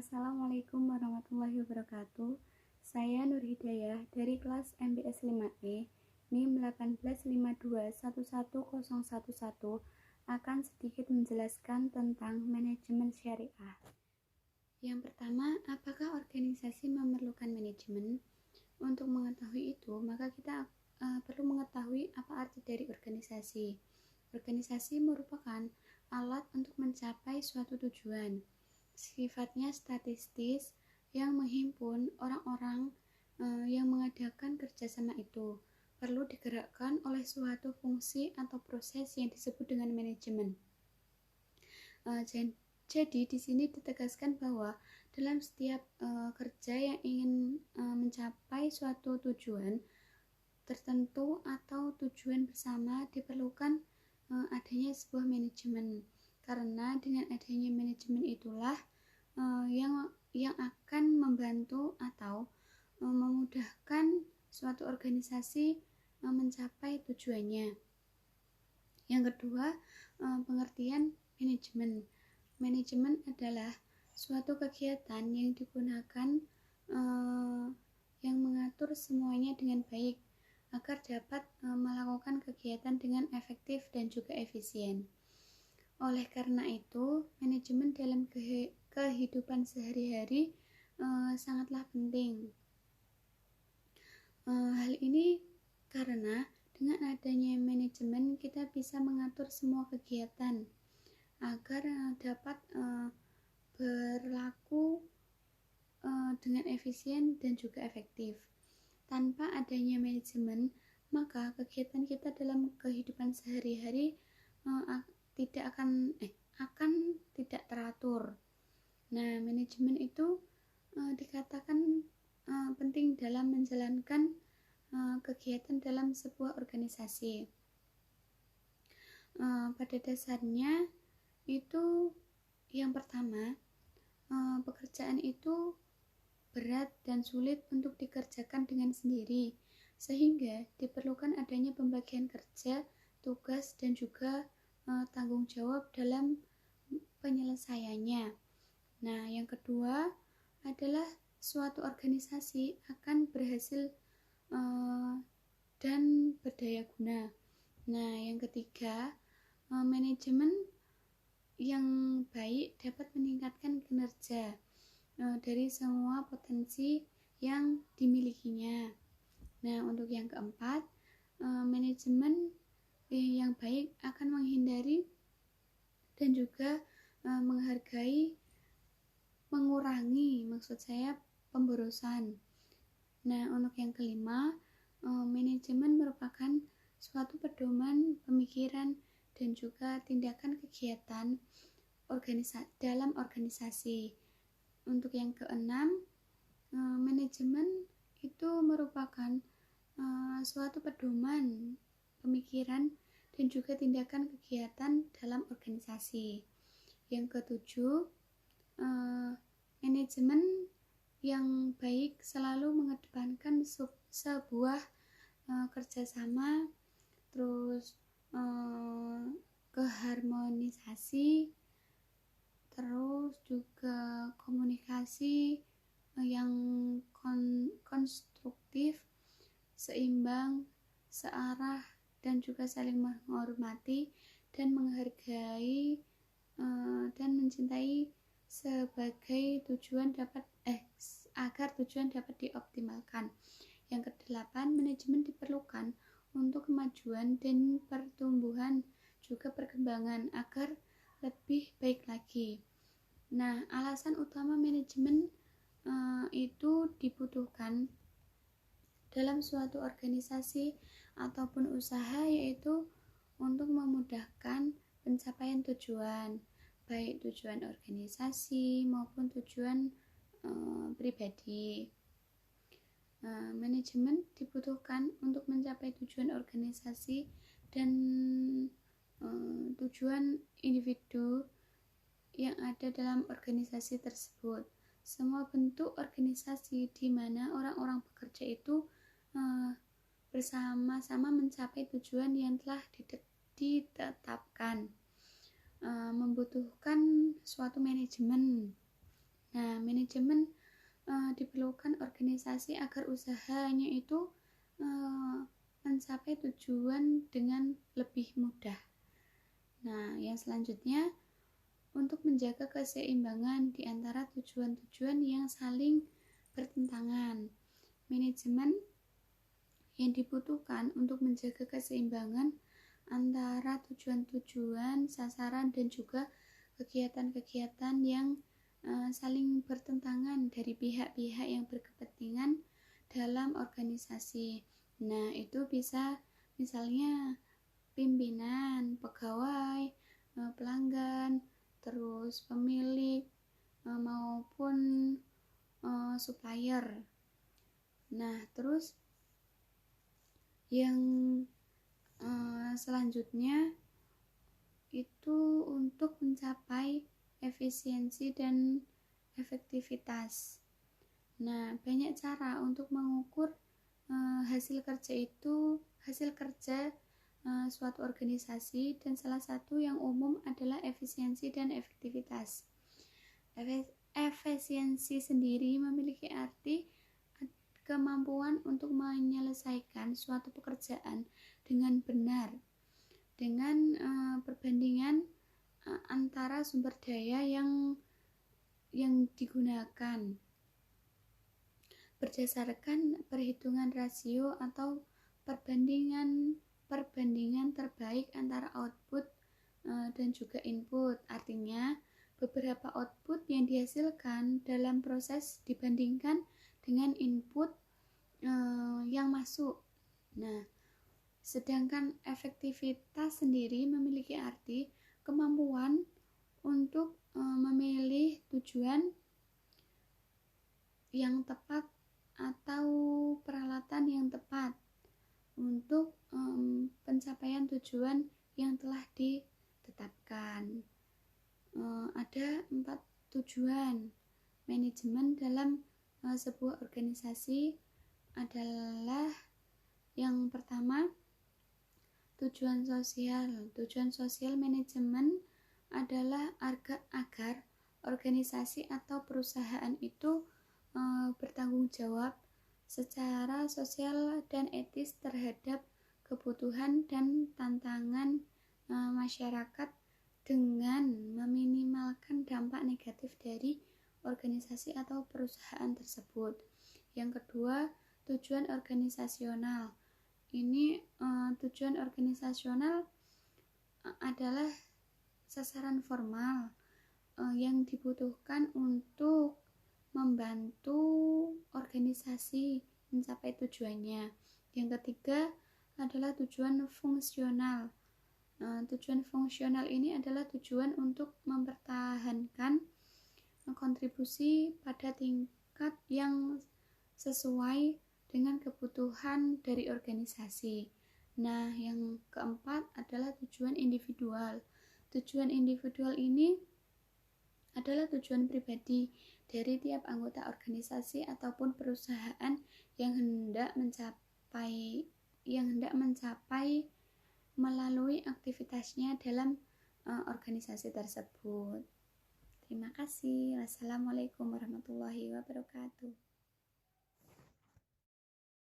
Assalamualaikum warahmatullahi wabarakatuh. Saya Nur Hidayah dari kelas MBS 5E, NIM 185211011, akan sedikit menjelaskan tentang manajemen syariah. Yang pertama, apakah organisasi memerlukan manajemen? Untuk mengetahui itu, maka kita perlu mengetahui apa arti dari organisasi. Organisasi merupakan alat untuk mencapai suatu tujuan. Sifatnya statistis yang menghimpun orang-orang yang mengadakan kerjasama itu. Perlu digerakkan oleh suatu fungsi atau proses yang disebut dengan manajemen. Jadi di sini ditegaskan bahwa dalam setiap kerja yang ingin mencapai suatu tujuan tertentu atau tujuan bersama diperlukan adanya sebuah manajemen. Karena dengan adanya manajemen itulah yang akan membantu atau memudahkan suatu organisasi mencapai tujuannya. Yang kedua, pengertian manajemen. Manajemen adalah suatu kegiatan yang digunakan yang mengatur semuanya dengan baik agar dapat melakukan kegiatan dengan efektif dan juga efisien. Oleh karena itu, manajemen dalam kehidupan sehari-hari sangatlah penting. Hal ini karena dengan adanya manajemen kita bisa mengatur semua kegiatan agar dapat berlaku dengan efisien dan juga efektif. Tanpa adanya manajemen, maka kegiatan kita dalam kehidupan sehari-hari akan tidak teratur. Nah, manajemen itu dikatakan penting dalam menjalankan kegiatan dalam sebuah organisasi. Pada dasarnya itu yang pertama, pekerjaan itu berat dan sulit untuk dikerjakan dengan sendiri, sehingga diperlukan adanya pembagian kerja, tugas, dan juga tanggung jawab dalam penyelesaiannya. Nah, yang kedua adalah suatu organisasi akan berhasil dan berdaya guna. Nah, yang ketiga, manajemen yang baik dapat meningkatkan kinerja dari semua potensi yang dimilikinya. Nah, untuk yang keempat, manajemen yang baik akan menghindari dan juga mengurangi pemborosan. Nah, untuk yang kelima, manajemen merupakan suatu pedoman pemikiran dan juga tindakan kegiatan dalam organisasi. Untuk yang keenam, manajemen itu merupakan suatu pedoman pemikiran dan juga tindakan kegiatan dalam organisasi. Yang ketujuh, manajemen yang baik selalu mengedepankan sebuah kerjasama, terus keharmonisasi, terus juga komunikasi yang konstruktif, seimbang, searah, dan juga saling menghormati dan menghargai dan mencintai sebagai agar tujuan dapat dioptimalkan. Yang kedelapan, manajemen diperlukan untuk kemajuan dan pertumbuhan juga perkembangan agar lebih baik lagi. Nah, alasan utama manajemen itu dibutuhkan dalam suatu organisasi ataupun usaha, yaitu untuk memudahkan pencapaian tujuan, baik tujuan organisasi maupun tujuan pribadi. Manajemen dibutuhkan untuk mencapai tujuan organisasi dan tujuan individu yang ada dalam organisasi tersebut. Semua bentuk organisasi di mana orang-orang bekerja itu bersama-sama mencapai tujuan yang telah ditetapkan, membutuhkan suatu manajemen. Nah, manajemen diperlukan organisasi agar usahanya itu mencapai tujuan dengan lebih mudah. Nah, yang selanjutnya, untuk menjaga keseimbangan di antara tujuan-tujuan yang saling bertentangan. Manajemen yang dibutuhkan untuk menjaga keseimbangan antara tujuan-tujuan, sasaran, dan juga kegiatan-kegiatan yang saling bertentangan dari pihak-pihak yang berkepentingan dalam organisasi. Nah, itu bisa misalnya pimpinan, pegawai, pelanggan, terus pemilik, maupun supplier. Nah, terus yang selanjutnya itu untuk mencapai efisiensi dan efektivitas. Nah, banyak cara untuk mengukur hasil kerja suatu organisasi, dan salah satu yang umum adalah efisiensi dan efektivitas. Efisiensi sendiri memiliki arti kemampuan untuk menyelesaikan suatu pekerjaan dengan benar, dengan perbandingan antara sumber daya yang digunakan berdasarkan perhitungan rasio atau perbandingan terbaik antara output dan juga input. Artinya, beberapa output yang dihasilkan dalam proses dibandingkan dengan input yang masuk. Nah, sedangkan efektivitas sendiri memiliki arti kemampuan untuk memilih tujuan yang tepat atau peralatan yang tepat untuk pencapaian tujuan yang telah ditetapkan. Ada 4 tujuan manajemen dalam sebuah organisasi adalah yang pertama, tujuan sosial. Tujuan sosial manajemen adalah agar organisasi atau perusahaan itu bertanggung jawab secara sosial dan etis terhadap kebutuhan dan tantangan masyarakat dengan meminimalkan dampak negatif dari organisasi atau perusahaan tersebut. Yang kedua, tujuan organisasional. Ini tujuan organisasional adalah sasaran formal yang dibutuhkan untuk membantu organisasi mencapai tujuannya. Yang ketiga adalah tujuan fungsional. Tujuan fungsional ini adalah tujuan untuk mempertahankan kontribusi pada tingkat yang sesuai dengan kebutuhan dari organisasi. Nah, yang keempat adalah tujuan individual. Tujuan individual ini adalah tujuan pribadi dari tiap anggota organisasi ataupun perusahaan yang hendak mencapai melalui aktivitasnya dalam organisasi tersebut. Terima kasih. Wassalamualaikum warahmatullahi wabarakatuh.